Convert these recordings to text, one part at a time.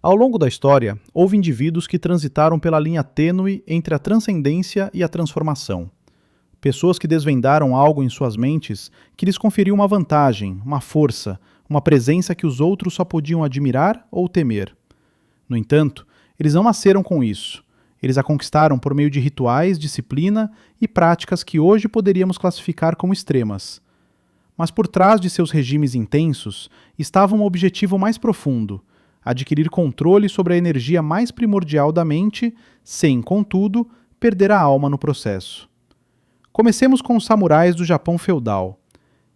Ao longo da história, houve indivíduos que transitaram pela linha tênue entre a transcendência e a transformação. Pessoas que desvendaram algo em suas mentes que lhes conferiu uma vantagem, uma força, uma presença que os outros só podiam admirar ou temer. No entanto, eles não nasceram com isso. Eles a conquistaram por meio de rituais, disciplina e práticas que hoje poderíamos classificar como extremas. Mas por trás de seus regimes intensos estava um objetivo mais profundo: adquirir controle sobre a energia mais primordial da mente, sem, contudo, perder a alma no processo. Comecemos com os samurais do Japão feudal.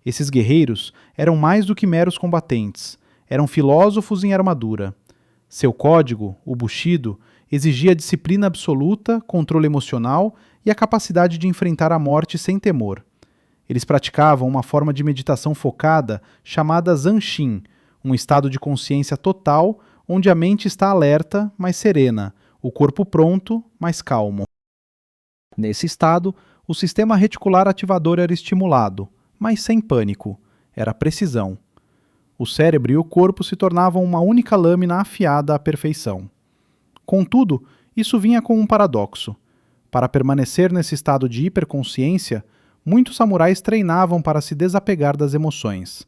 Esses guerreiros eram mais do que meros combatentes, eram filósofos em armadura. Seu código, o Bushido, exigia disciplina absoluta, controle emocional e a capacidade de enfrentar a morte sem temor. Eles praticavam uma forma de meditação focada chamada Zanshin, um estado de consciência total onde a mente está alerta, mas serena, o corpo pronto, mas calmo. Nesse estado, o sistema reticular ativador era estimulado, mas sem pânico, era precisão. O cérebro e o corpo se tornavam uma única lâmina afiada à perfeição. Contudo, isso vinha com um paradoxo. Para permanecer nesse estado de hiperconsciência, muitos samurais treinavam para se desapegar das emoções.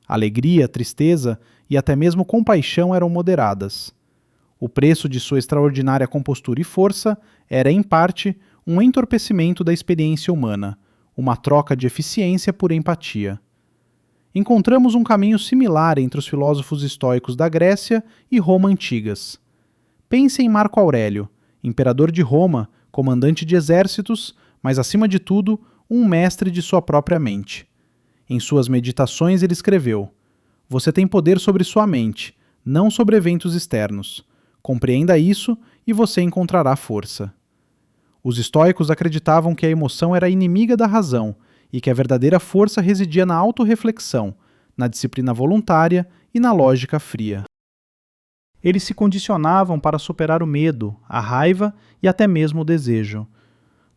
Alegria, tristeza e até mesmo compaixão eram moderadas. O preço de sua extraordinária compostura e força era, em parte, um entorpecimento da experiência humana, uma troca de eficiência por empatia. Encontramos um caminho similar entre os filósofos estoicos da Grécia e Roma antigas. Pense em Marco Aurélio, imperador de Roma, comandante de exércitos, mas acima de tudo, um mestre de sua própria mente. Em suas meditações ele escreveu: "Você tem poder sobre sua mente, não sobre eventos externos. Compreenda isso e você encontrará força." Os estoicos acreditavam que a emoção era inimiga da razão e que a verdadeira força residia na autorreflexão, na disciplina voluntária e na lógica fria. Eles se condicionavam para superar o medo, a raiva e até mesmo o desejo.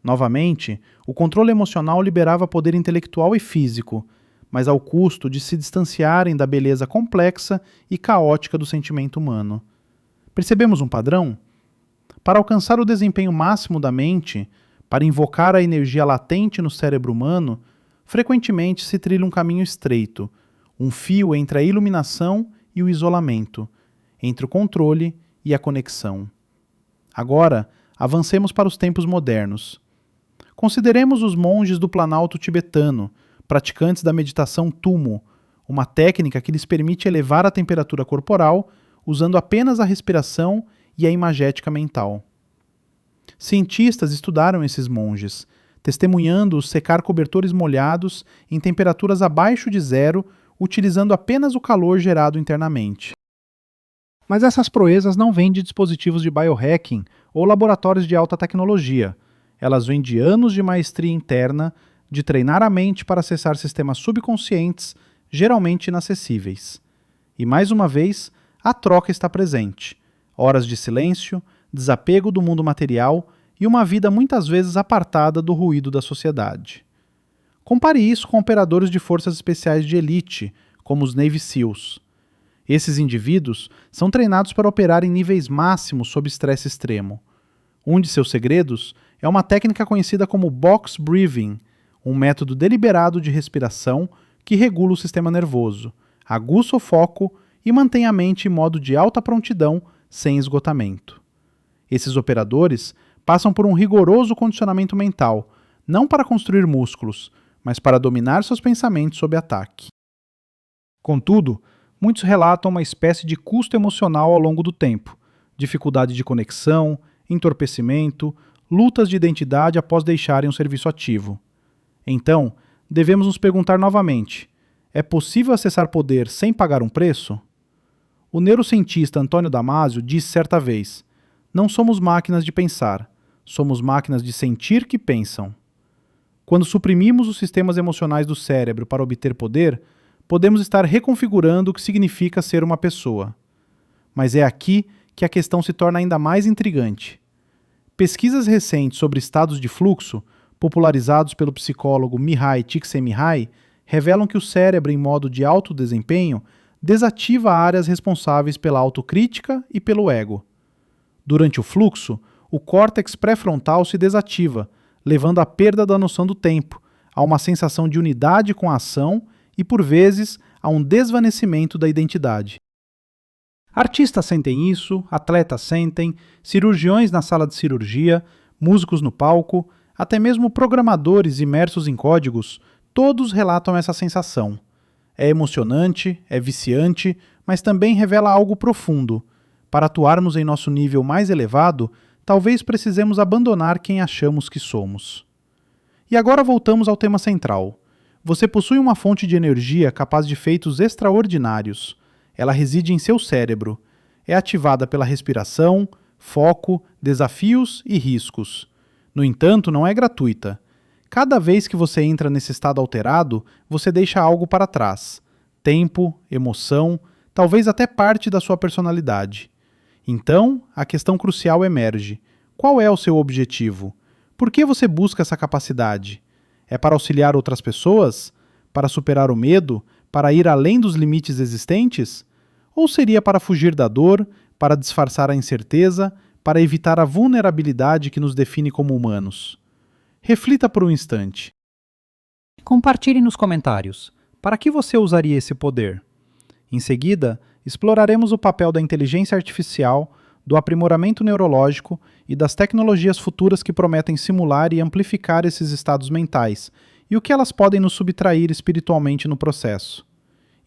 Novamente, o controle emocional liberava poder intelectual e físico, mas ao custo de se distanciarem da beleza complexa e caótica do sentimento humano. Percebemos um padrão? Para alcançar o desempenho máximo da mente, para invocar a energia latente no cérebro humano, frequentemente se trilha um caminho estreito, um fio entre a iluminação e o isolamento, entre o controle e a conexão. Agora, avancemos para os tempos modernos. Consideremos os monges do Planalto tibetano, praticantes da meditação Tummo, uma técnica que lhes permite elevar a temperatura corporal usando apenas a respiração e a imagética mental. Cientistas estudaram esses monges, testemunhando-os secar cobertores molhados em temperaturas abaixo de zero, utilizando apenas o calor gerado internamente. Mas essas proezas não vêm de dispositivos de biohacking ou laboratórios de alta tecnologia. Elas vêm de anos de maestria interna, de treinar a mente para acessar sistemas subconscientes, geralmente inacessíveis. E mais uma vez, a troca está presente. Horas de silêncio, desapego do mundo material e uma vida muitas vezes apartada do ruído da sociedade. Compare isso com operadores de forças especiais de elite, como os Navy SEALs. Esses indivíduos são treinados para operar em níveis máximos sob estresse extremo. Um de seus segredos é uma técnica conhecida como box breathing, um método deliberado de respiração que regula o sistema nervoso, aguça o foco e mantém a mente em modo de alta prontidão sem esgotamento. Esses operadores passam por um rigoroso condicionamento mental, não para construir músculos, mas para dominar seus pensamentos sob ataque. Contudo, muitos relatam uma espécie de custo emocional ao longo do tempo, dificuldade de conexão, entorpecimento, lutas de identidade após deixarem o serviço ativo. Então, devemos nos perguntar novamente: é possível acessar poder sem pagar um preço? O neurocientista Antônio Damasio disse certa vez: "Não somos máquinas de pensar, somos máquinas de sentir que pensam." Quando suprimimos os sistemas emocionais do cérebro para obter poder, podemos estar reconfigurando o que significa ser uma pessoa. Mas é aqui que a questão se torna ainda mais intrigante. Pesquisas recentes sobre estados de fluxo, popularizados pelo psicólogo Mihai Csikszentmihalyi, revelam que o cérebro em modo de alto desempenho desativa áreas responsáveis pela autocrítica e pelo ego. Durante o fluxo, o córtex pré-frontal se desativa, levando à perda da noção do tempo, a uma sensação de unidade com a ação e, por vezes, a um desvanecimento da identidade. Artistas sentem isso, atletas sentem, cirurgiões na sala de cirurgia, músicos no palco, até mesmo programadores imersos em códigos, todos relatam essa sensação. É emocionante, é viciante, mas também revela algo profundo. Para atuarmos em nosso nível mais elevado, talvez precisemos abandonar quem achamos que somos. E agora voltamos ao tema central. Você possui uma fonte de energia capaz de feitos extraordinários. Ela reside em seu cérebro. É ativada pela respiração, foco, desafios e riscos. No entanto, não é gratuita. Cada vez que você entra nesse estado alterado, você deixa algo para trás. Tempo, emoção, talvez até parte da sua personalidade. Então, a questão crucial emerge. Qual é o seu objetivo? Por que você busca essa capacidade? É para auxiliar outras pessoas? Para superar o medo? Para ir além dos limites existentes? Ou seria para fugir da dor, para disfarçar a incerteza, para evitar a vulnerabilidade que nos define como humanos? Reflita por um instante. Compartilhe nos comentários. Para que você usaria esse poder? Em seguida, exploraremos o papel da inteligência artificial, do aprimoramento neurológico e das tecnologias futuras que prometem simular e amplificar esses estados mentais, e o que elas podem nos subtrair espiritualmente no processo.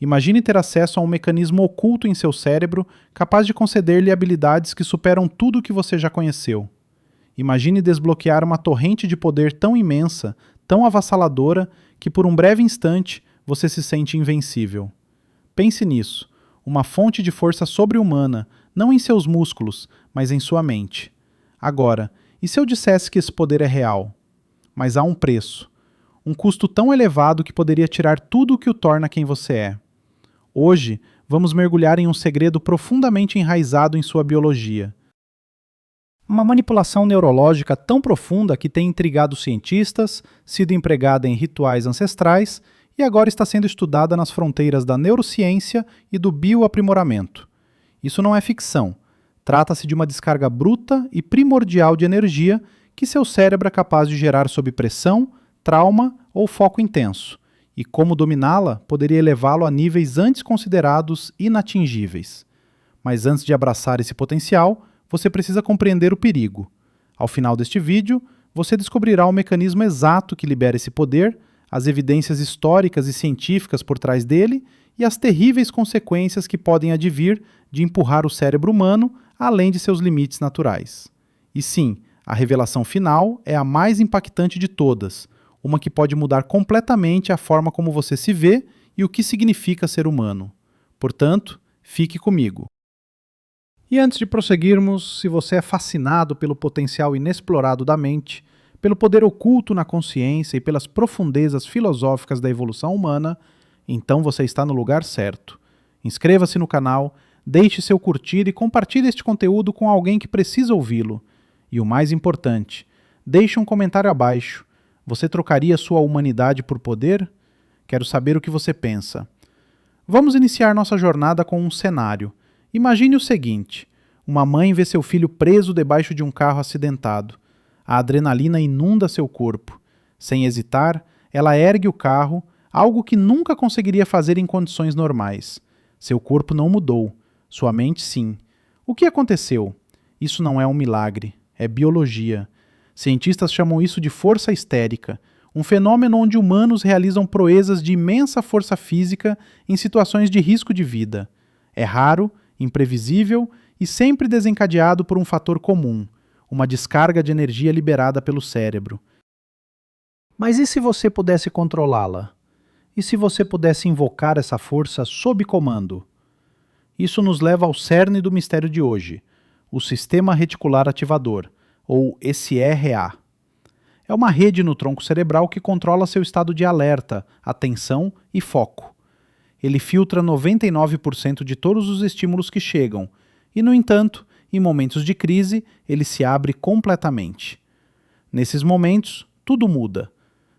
Imagine ter acesso a um mecanismo oculto em seu cérebro capaz de conceder-lhe habilidades que superam tudo o que você já conheceu. Imagine desbloquear uma torrente de poder tão imensa, tão avassaladora, que por um breve instante você se sente invencível. Pense nisso, uma fonte de força sobre-humana, não em seus músculos, mas em sua mente. Agora, e se eu dissesse que esse poder é real? Mas há um preço. Um custo tão elevado que poderia tirar tudo o que o torna quem você é. Hoje, vamos mergulhar em um segredo profundamente enraizado em sua biologia. Uma manipulação neurológica tão profunda que tem intrigado cientistas, sido empregada em rituais ancestrais e agora está sendo estudada nas fronteiras da neurociência e do bioaprimoramento. Isso não é ficção. Trata-se de uma descarga bruta e primordial de energia que seu cérebro é capaz de gerar sob pressão, trauma ou foco intenso, e como dominá-la poderia elevá-lo a níveis antes considerados inatingíveis. Mas antes de abraçar esse potencial, você precisa compreender o perigo. Ao final deste vídeo, você descobrirá o mecanismo exato que libera esse poder, as evidências históricas e científicas por trás dele e as terríveis consequências que podem advir de empurrar o cérebro humano além de seus limites naturais. E sim, a revelação final é a mais impactante de todas, uma que pode mudar completamente a forma como você se vê e o que significa ser humano. Portanto, fique comigo. E antes de prosseguirmos, se você é fascinado pelo potencial inexplorado da mente, pelo poder oculto na consciência e pelas profundezas filosóficas da evolução humana, então você está no lugar certo. Inscreva-se no canal, deixe seu curtir e compartilhe este conteúdo com alguém que precisa ouvi-lo. E o mais importante, deixe um comentário abaixo. Você trocaria sua humanidade por poder? Quero saber o que você pensa. Vamos iniciar nossa jornada com um cenário. Imagine o seguinte: uma mãe vê seu filho preso debaixo de um carro acidentado. A adrenalina inunda seu corpo. Sem hesitar, ela ergue o carro, algo que nunca conseguiria fazer em condições normais. Seu corpo não mudou. Sua mente, sim. O que aconteceu? Isso não é um milagre. É biologia. Cientistas chamam isso de força histérica, um fenômeno onde humanos realizam proezas de imensa força física em situações de risco de vida. É raro, imprevisível e sempre desencadeado por um fator comum, uma descarga de energia liberada pelo cérebro. Mas e se você pudesse controlá-la? E se você pudesse invocar essa força sob comando? Isso nos leva ao cerne do mistério de hoje, o Sistema Reticular Ativador, ou SRA. É uma rede no tronco cerebral que controla seu estado de alerta, atenção e foco. Ele filtra 99% de todos os estímulos que chegam, e, no entanto, em momentos de crise, ele se abre completamente. Nesses momentos, tudo muda.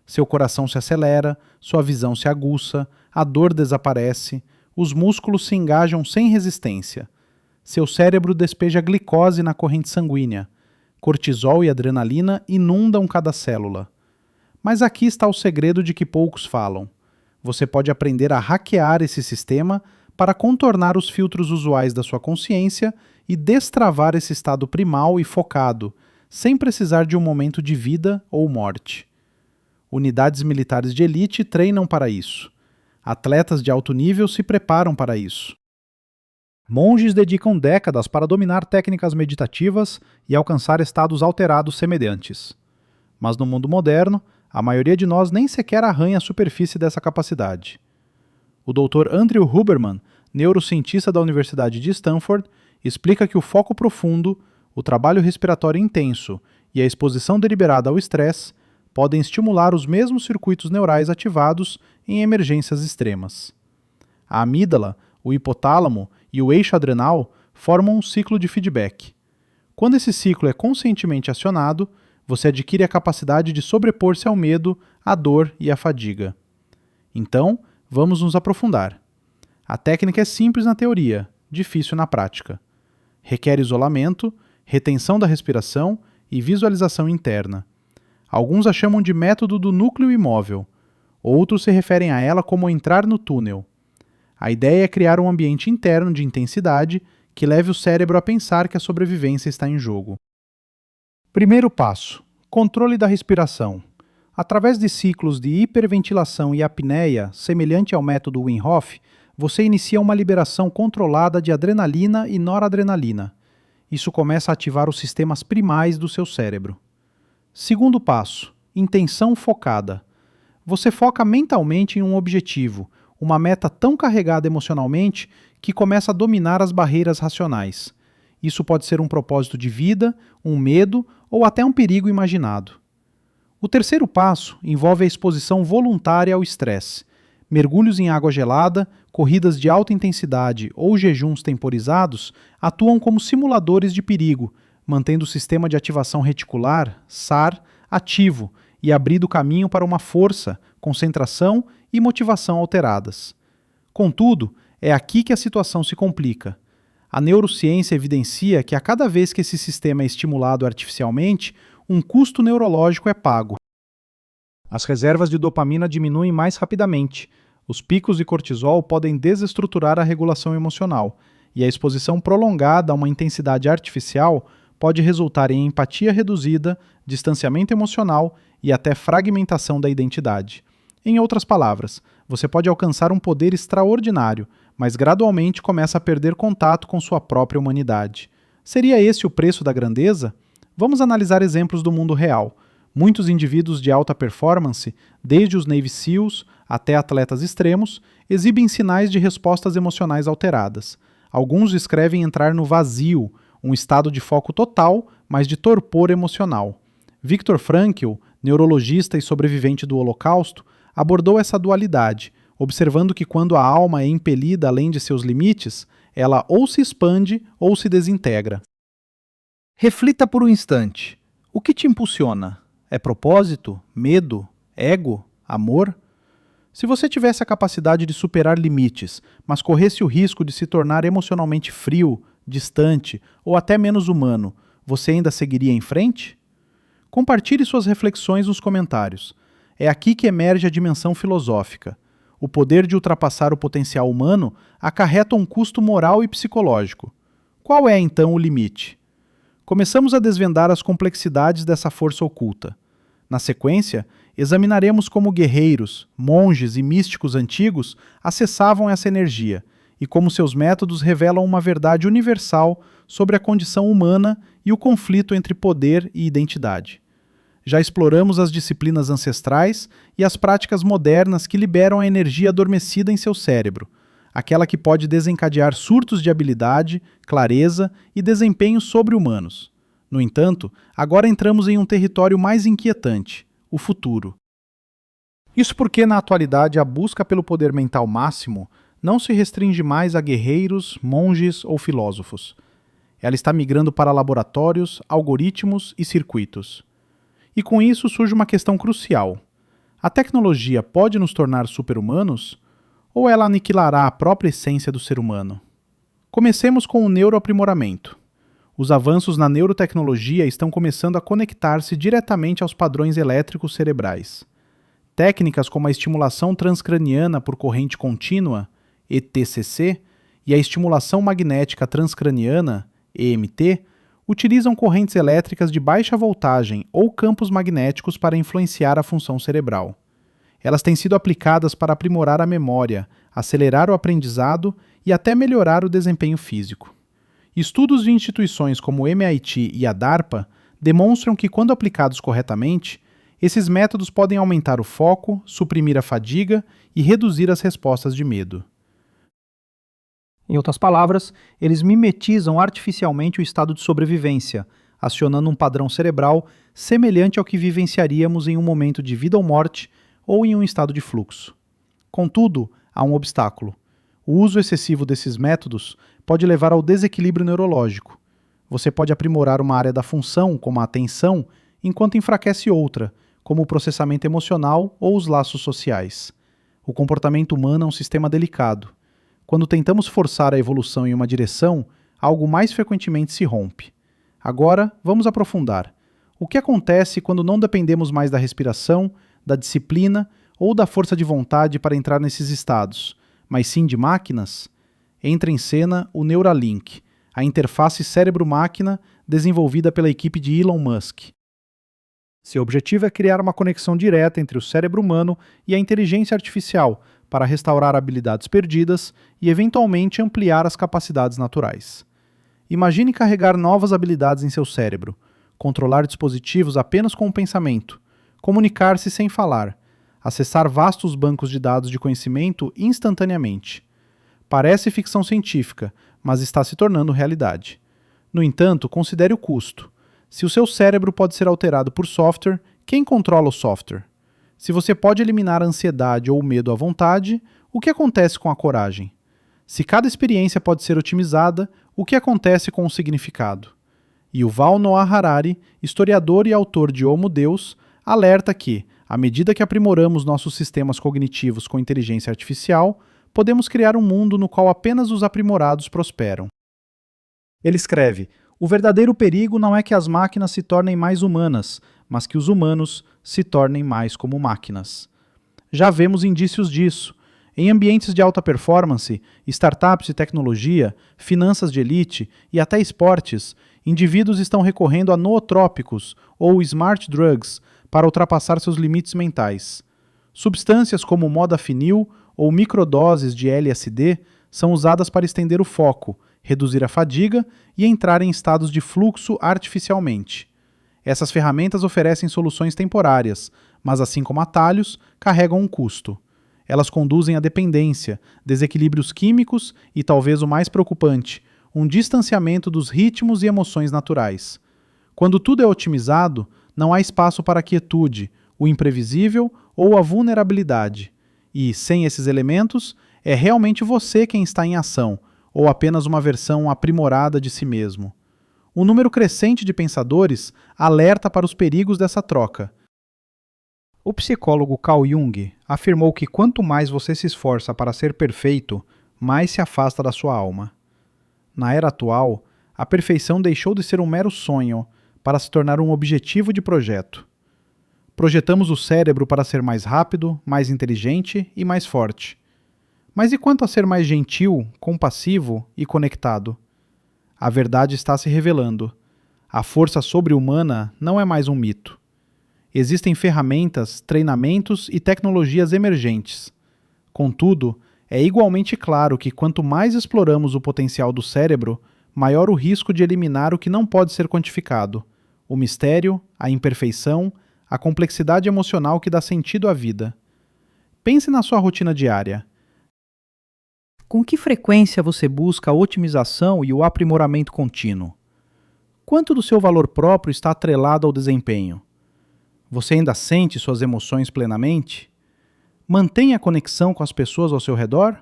Seu coração se acelera, sua visão se aguça, a dor desaparece, os músculos se engajam sem resistência. Seu cérebro despeja glicose na corrente sanguínea. Cortisol e adrenalina inundam cada célula. Mas aqui está o segredo de que poucos falam. Você pode aprender a hackear esse sistema para contornar os filtros usuais da sua consciência e destravar esse estado primal e focado, sem precisar de um momento de vida ou morte. Unidades militares de elite treinam para isso. Atletas de alto nível se preparam para isso. Monges dedicam décadas para dominar técnicas meditativas e alcançar estados alterados semelhantes. Mas no mundo moderno, a maioria de nós nem sequer arranha a superfície dessa capacidade. O Dr. Andrew Huberman, neurocientista da Universidade de Stanford, explica que o foco profundo, o trabalho respiratório intenso e a exposição deliberada ao estresse podem estimular os mesmos circuitos neurais ativados em emergências extremas. A amígdala, o hipotálamo e o eixo adrenal formam um ciclo de feedback. Quando esse ciclo é conscientemente acionado, você adquire a capacidade de sobrepor-se ao medo, à dor e à fadiga. Então, vamos nos aprofundar. A técnica é simples na teoria, difícil na prática. Requer isolamento, retenção da respiração e visualização interna. Alguns a chamam de método do núcleo imóvel, outros se referem a ela como entrar no túnel. A ideia é criar um ambiente interno de intensidade que leve o cérebro a pensar que a sobrevivência está em jogo. Primeiro passo: controle da respiração. Através de ciclos de hiperventilação e apneia, semelhante ao método Wim Hof, você inicia uma liberação controlada de adrenalina e noradrenalina. Isso começa a ativar os sistemas primais do seu cérebro. Segundo passo: intenção focada. Você foca mentalmente em um objetivo, uma meta tão carregada emocionalmente que começa a dominar as barreiras racionais. Isso pode ser um propósito de vida, um medo ou até um perigo imaginado. O terceiro passo envolve a exposição voluntária ao estresse. Mergulhos em água gelada, corridas de alta intensidade ou jejuns temporizados atuam como simuladores de perigo, mantendo o sistema de ativação reticular, SAR, ativo e abrindo caminho para uma força, concentração e motivação alteradas. Contudo, é aqui que a situação se complica. A neurociência evidencia que a cada vez que esse sistema é estimulado artificialmente, um custo neurológico é pago. As reservas de dopamina diminuem mais rapidamente, os picos de cortisol podem desestruturar a regulação emocional, e a exposição prolongada a uma intensidade artificial pode resultar em empatia reduzida, distanciamento emocional e até fragmentação da identidade. Em outras palavras, você pode alcançar um poder extraordinário, mas gradualmente começa a perder contato com sua própria humanidade. Seria esse o preço da grandeza? Vamos analisar exemplos do mundo real. Muitos indivíduos de alta performance, desde os Navy SEALs até atletas extremos, exibem sinais de respostas emocionais alteradas. Alguns descrevem entrar no vazio, um estado de foco total, mas de torpor emocional. Viktor Frankl, neurologista e sobrevivente do Holocausto, abordou essa dualidade, observando que quando a alma é impelida além de seus limites, ela ou se expande ou se desintegra. Reflita por um instante. O que te impulsiona? É propósito? Medo? Ego? Amor? Se você tivesse a capacidade de superar limites, mas corresse o risco de se tornar emocionalmente frio, distante ou até menos humano, você ainda seguiria em frente? Compartilhe suas reflexões nos comentários. É aqui que emerge a dimensão filosófica. O poder de ultrapassar o potencial humano acarreta um custo moral e psicológico. Qual é, então, o limite? Começamos a desvendar as complexidades dessa força oculta. Na sequência, examinaremos como guerreiros, monges e místicos antigos acessavam essa energia e como seus métodos revelam uma verdade universal sobre a condição humana e o conflito entre poder e identidade. Já exploramos as disciplinas ancestrais e as práticas modernas que liberam a energia adormecida em seu cérebro, aquela que pode desencadear surtos de habilidade, clareza e desempenho sobre-humanos. No entanto, agora entramos em um território mais inquietante, o futuro. Isso porque, na atualidade, a busca pelo poder mental máximo não se restringe mais a guerreiros, monges ou filósofos. Ela está migrando para laboratórios, algoritmos e circuitos. E com isso surge uma questão crucial. A tecnologia pode nos tornar super-humanos? ou ela aniquilará a própria essência do ser humano? Comecemos com o neuroaprimoramento. Os avanços na neurotecnologia estão começando a conectar-se diretamente aos padrões elétricos cerebrais. Técnicas como a estimulação transcraniana por corrente contínua, ETCC, e a estimulação magnética transcraniana, EMT, utilizam correntes elétricas de baixa voltagem ou campos magnéticos para influenciar a função cerebral. Elas têm sido aplicadas para aprimorar a memória, acelerar o aprendizado e até melhorar o desempenho físico. Estudos de instituições como o MIT e a DARPA demonstram que, quando aplicados corretamente, esses métodos podem aumentar o foco, suprimir a fadiga e reduzir as respostas de medo. Em outras palavras, eles mimetizam artificialmente o estado de sobrevivência, acionando um padrão cerebral semelhante ao que vivenciaríamos em um momento de vida ou morte ou em um estado de fluxo. Contudo, há um obstáculo. O uso excessivo desses métodos pode levar ao desequilíbrio neurológico. Você pode aprimorar uma área da função, como a atenção, enquanto enfraquece outra, como o processamento emocional ou os laços sociais. O comportamento humano é um sistema delicado. Quando tentamos forçar a evolução em uma direção, algo mais frequentemente se rompe. Agora, vamos aprofundar. O que acontece quando não dependemos mais da respiração, da disciplina ou da força de vontade para entrar nesses estados, mas sim de máquinas? Entra em cena o Neuralink, a interface cérebro-máquina desenvolvida pela equipe de Elon Musk. Seu objetivo é criar uma conexão direta entre o cérebro humano e a inteligência artificial para restaurar habilidades perdidas e, eventualmente, ampliar as capacidades naturais. Imagine carregar novas habilidades em seu cérebro, controlar dispositivos apenas com o pensamento, comunicar-se sem falar, acessar vastos bancos de dados de conhecimento instantaneamente. Parece ficção científica, mas está se tornando realidade. No entanto, considere o custo. Se o seu cérebro pode ser alterado por software, quem controla o software? Se você pode eliminar a ansiedade ou o medo à vontade, o que acontece com a coragem? Se cada experiência pode ser otimizada, o que acontece com o significado? Yuval Noah Harari, historiador e autor de Homo Deus, alerta que, à medida que aprimoramos nossos sistemas cognitivos com inteligência artificial, podemos criar um mundo no qual apenas os aprimorados prosperam. Ele escreve: o verdadeiro perigo não é que as máquinas se tornem mais humanas, mas que os humanos se tornem mais como máquinas. Já vemos indícios disso. Em ambientes de alta performance, startups de tecnologia, finanças de elite e até esportes, indivíduos estão recorrendo a nootrópicos ou smart drugs para ultrapassar seus limites mentais. Substâncias como modafinil ou microdoses de LSD são usadas para estender o foco, reduzir a fadiga e entrar em estados de fluxo artificialmente. Essas ferramentas oferecem soluções temporárias, mas, assim como atalhos, carregam um custo. Elas conduzem à dependência, desequilíbrios químicos e, talvez o mais preocupante, um distanciamento dos ritmos e emoções naturais. Quando tudo é otimizado, não há espaço para a quietude, o imprevisível ou a vulnerabilidade. E, sem esses elementos, é realmente você quem está em ação, ou apenas uma versão aprimorada de si mesmo. Um número crescente de pensadores alerta para os perigos dessa troca. O psicólogo Carl Jung afirmou que quanto mais você se esforça para ser perfeito, mais se afasta da sua alma. Na era atual, a perfeição deixou de ser um mero sonho para se tornar um objetivo de projeto. Projetamos o cérebro para ser mais rápido, mais inteligente e mais forte. Mas e quanto a ser mais gentil, compassivo e conectado? A verdade está se revelando. A força sobre-humana não é mais um mito. Existem ferramentas, treinamentos e tecnologias emergentes. Contudo, é igualmente claro que quanto mais exploramos o potencial do cérebro, maior o risco de eliminar o que não pode ser quantificado: o mistério, a imperfeição, a complexidade emocional que dá sentido à vida. Pense na sua rotina diária. Com que frequência você busca a otimização e o aprimoramento contínuo? Quanto do seu valor próprio está atrelado ao desempenho? Você ainda sente suas emoções plenamente? Mantém a conexão com as pessoas ao seu redor?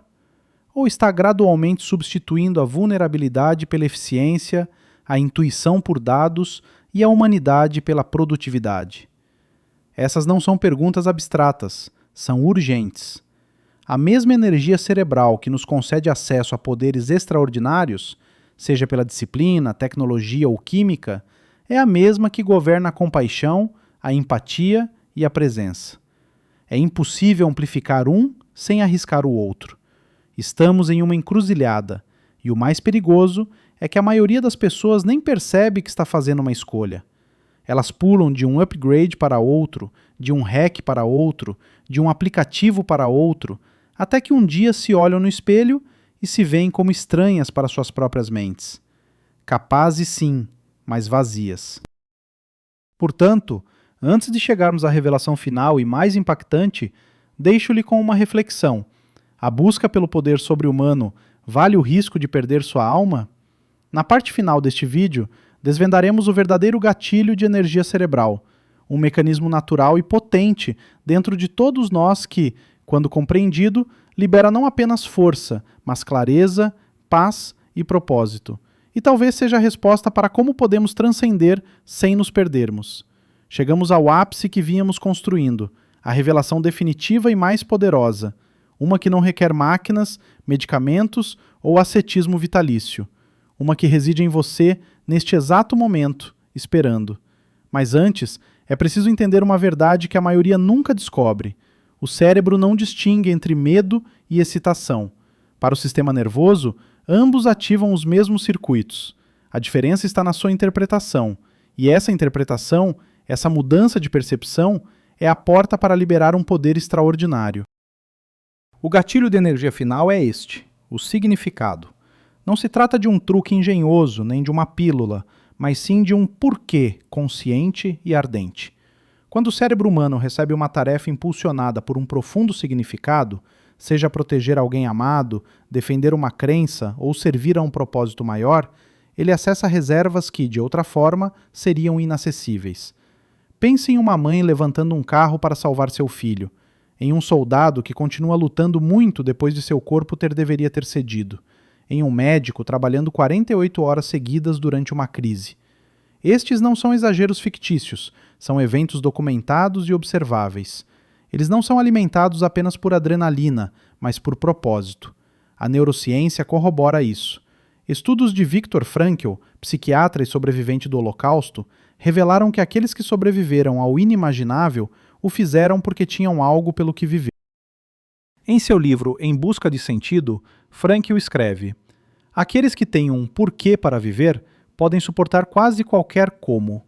Ou está gradualmente substituindo a vulnerabilidade pela eficiência, a intuição por dados e a humanidade pela produtividade? Essas não são perguntas abstratas, são urgentes. A mesma energia cerebral que nos concede acesso a poderes extraordinários, seja pela disciplina, tecnologia ou química, é a mesma que governa a compaixão, a empatia e a presença. É impossível amplificar um sem arriscar o outro. Estamos em uma encruzilhada, e o mais perigoso é que a maioria das pessoas nem percebe que está fazendo uma escolha. Elas pulam de um upgrade para outro, de um hack para outro, de um aplicativo para outro, até que um dia se olham no espelho e se veem como estranhas para suas próprias mentes. Capazes sim, mas vazias. Portanto, antes de chegarmos à revelação final e mais impactante, deixo-lhe com uma reflexão. A busca pelo poder sobre-humano vale o risco de perder sua alma? Na parte final deste vídeo, desvendaremos o verdadeiro gatilho de energia cerebral, um mecanismo natural e potente dentro de todos nós que, quando compreendido, libera não apenas força, mas clareza, paz e propósito. E talvez seja a resposta para como podemos transcender sem nos perdermos. Chegamos ao ápice que vínhamos construindo, a revelação definitiva e mais poderosa, uma que não requer máquinas, medicamentos ou ascetismo vitalício, uma que reside em você neste exato momento, esperando. Mas antes, é preciso entender uma verdade que a maioria nunca descobre. O cérebro não distingue entre medo e excitação. Para o sistema nervoso, ambos ativam os mesmos circuitos. A diferença está na sua interpretação, e essa interpretação, essa mudança de percepção, é a porta para liberar um poder extraordinário. O gatilho de energia final é este, o significado. Não se trata de um truque engenhoso, nem de uma pílula, mas sim de um porquê consciente e ardente. Quando o cérebro humano recebe uma tarefa impulsionada por um profundo significado, seja proteger alguém amado, defender uma crença ou servir a um propósito maior, ele acessa reservas que, de outra forma, seriam inacessíveis. Pense em uma mãe levantando um carro para salvar seu filho, em um soldado que continua lutando muito depois de seu corpo deveria ter cedido, em um médico trabalhando 48 horas seguidas durante uma crise. Estes não são exageros fictícios, são eventos documentados e observáveis. Eles não são alimentados apenas por adrenalina, mas por propósito. A neurociência corrobora isso. Estudos de Viktor Frankl, psiquiatra e sobrevivente do Holocausto, revelaram que aqueles que sobreviveram ao inimaginável o fizeram porque tinham algo pelo que viver. Em seu livro Em Busca de Sentido, Frankl escreve: aqueles que têm um porquê para viver podem suportar quase qualquer como.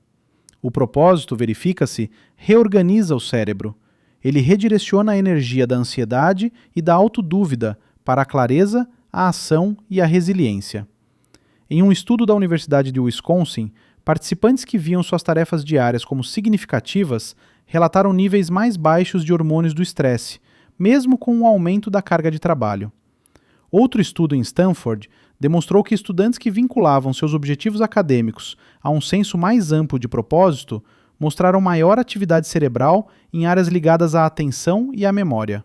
O propósito, verifica-se, reorganiza o cérebro. Ele redireciona a energia da ansiedade e da autodúvida para a clareza, a ação e a resiliência. Em um estudo da Universidade de Wisconsin, participantes que viam suas tarefas diárias como significativas relataram níveis mais baixos de hormônios do estresse, mesmo com o aumento da carga de trabalho. Outro estudo em Stanford demonstrou que estudantes que vinculavam seus objetivos acadêmicos a um senso mais amplo de propósito mostraram maior atividade cerebral em áreas ligadas à atenção e à memória.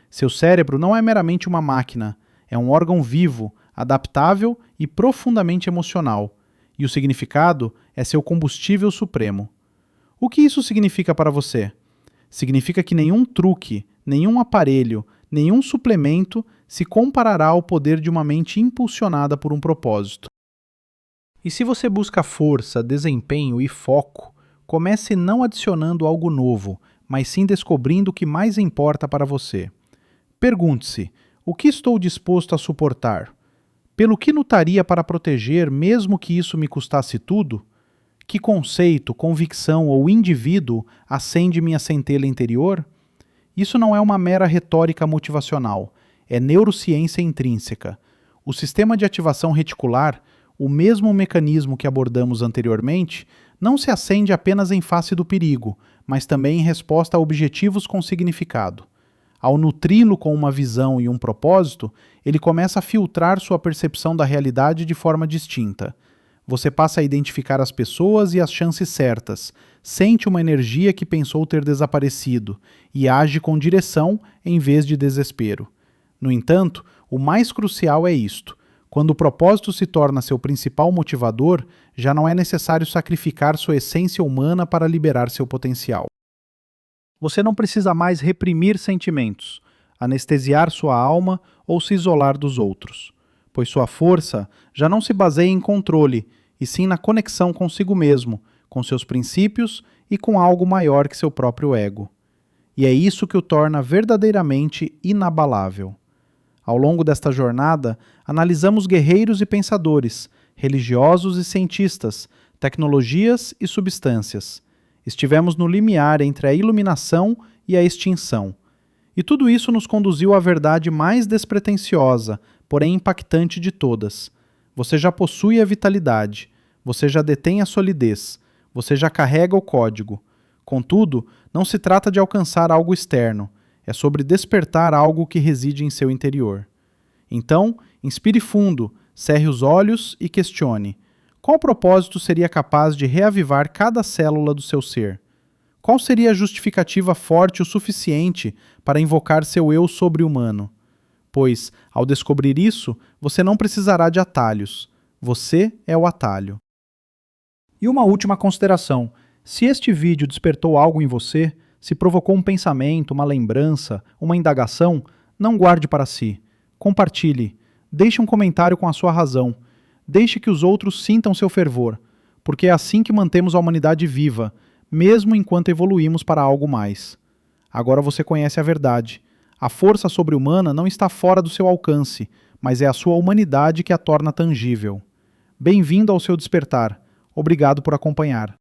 Seu cérebro não é meramente uma máquina, é um órgão vivo, adaptável e profundamente emocional, e o significado é seu combustível supremo. O que isso significa para você? Significa que nenhum truque, nenhum aparelho, nenhum suplemento se comparará ao poder de uma mente impulsionada por um propósito. E se você busca força, desempenho e foco, comece não adicionando algo novo, mas sim descobrindo o que mais importa para você. Pergunte-se: o que estou disposto a suportar? Pelo que lutaria para proteger, mesmo que isso me custasse tudo? Que conceito, convicção ou indivíduo acende minha centelha interior? Isso não é uma mera retórica motivacional, é neurociência intrínseca. O sistema de ativação reticular, o mesmo mecanismo que abordamos anteriormente, não se acende apenas em face do perigo, mas também em resposta a objetivos com significado. Ao nutri-lo com uma visão e um propósito, ele começa a filtrar sua percepção da realidade de forma distinta. Você passa a identificar as pessoas e as chances certas, sente uma energia que pensou ter desaparecido e age com direção em vez de desespero. No entanto, o mais crucial é isto: quando o propósito se torna seu principal motivador, já não é necessário sacrificar sua essência humana para liberar seu potencial. Você não precisa mais reprimir sentimentos. anestesiar sua alma ou se isolar dos outros, pois sua força já não se baseia em controle, e sim na conexão consigo mesmo, com seus princípios e com algo maior que seu próprio ego. E é isso que o torna verdadeiramente inabalável. Ao longo desta jornada, analisamos guerreiros e pensadores, religiosos e cientistas, tecnologias e substâncias. Estivemos no limiar entre a iluminação e a extinção. E tudo isso nos conduziu à verdade mais despretensiosa, porém impactante de todas. Você já possui a vitalidade, você já detém a solidez, você já carrega o código. Contudo, não se trata de alcançar algo externo, é sobre despertar algo que reside em seu interior. Então, inspire fundo, cerre os olhos e questione: qual propósito seria capaz de reavivar cada célula do seu ser? Qual seria a justificativa forte o suficiente para invocar seu eu sobre-humano? Pois, ao descobrir isso, você não precisará de atalhos. Você é o atalho. E uma última consideração: se este vídeo despertou algo em você, se provocou um pensamento, uma lembrança, uma indagação, não guarde para si. Compartilhe. Deixe um comentário com a sua razão. Deixe que os outros sintam seu fervor, porque é assim que mantemos a humanidade viva, mesmo enquanto evoluímos para algo mais. Agora você conhece a verdade. A força sobre-humana não está fora do seu alcance, mas é a sua humanidade que a torna tangível. Bem-vindo ao seu despertar. Obrigado por acompanhar.